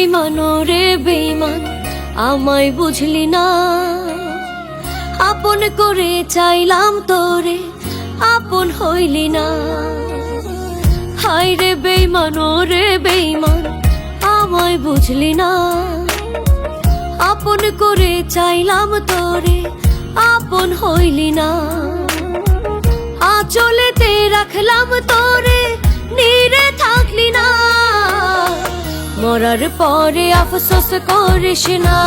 বেইমান রে বেইমান আমায় বুঝলি না, আপন করে চাইলাম তোরে আপন হইলি না। হায় রে বেইমান রে বেইমান আমায় বুঝলি না, আপন করে চাইলাম তোরে আপন হইলি না। আঁচলেতে রাখলাম তোরে নীরে থাকলি না, মরার পরে আফসোস করিস না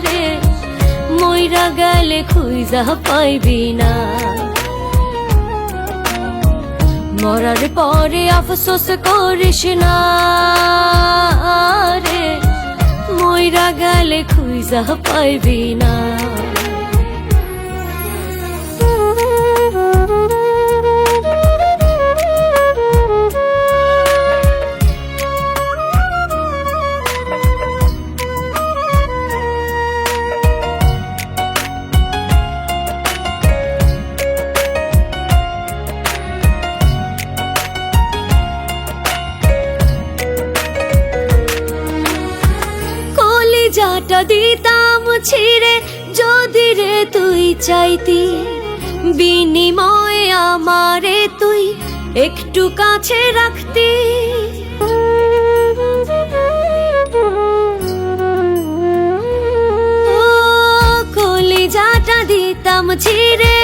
রে, মইরা গেলে খুঁজা পাইবি না। মরার পরে আফসোস করিস না রে, মইরা গেলে খুঁজা পাইবি না। যাটা দিতাম ছিঁড়ে যদি রে তুই চাইতি, বিনিময়ে আমারে তুই একটু কাছে রাখতি। কলিজাটা দিতাম ছিঁড়ে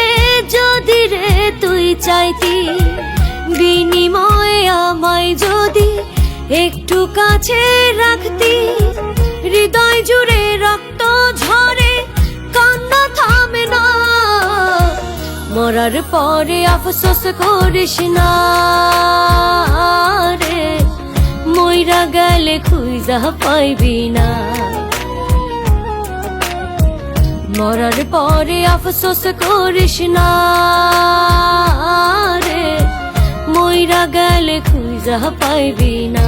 যদি রে তুই চাইতি, বিনিময়ে আমায় যদি একটু কাছে রাখতি। হৃদয় জুড়ে রক্ত ঝরে কান্না থামে না, মরার পরে আফসোস করিস না রে, মইরা গেলে খুঁজা পাইবি না। মরার পরে আফসোস করিস না রে, মইরা গেলে খুঁজা পাইবি না।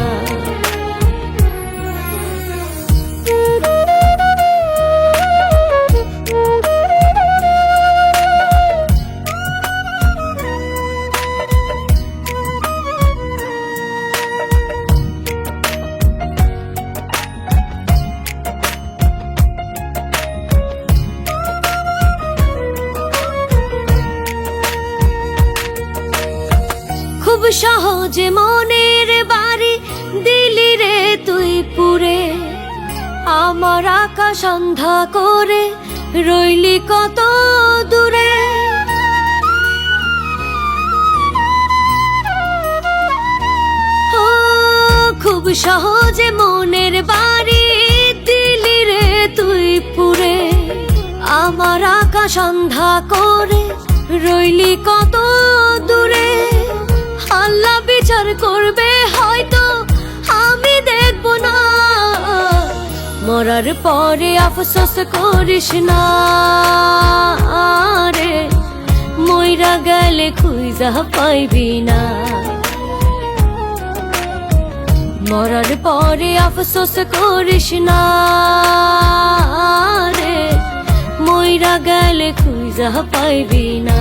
খুব সহজে মনের বাড়ি দিলি রে তুই পুরে, আমার আকাশ অন্ধা করে রইলি কত দূরে। ও খুব সহজে মনের বাড়ি দিলি রে তুই পুরে, আমার আকাশ অন্ধা করে রইলি কত দূরে। আল্লাহ বিচার করবে হয়তো আমি দেখব না, মরার পরে আফসোস করিস না রে, মইরা গেলে খুঁজা পাইবি না। মরার পরে আফসোস করিস না রে, মইরা গেলে খুঁজা পাইবি না।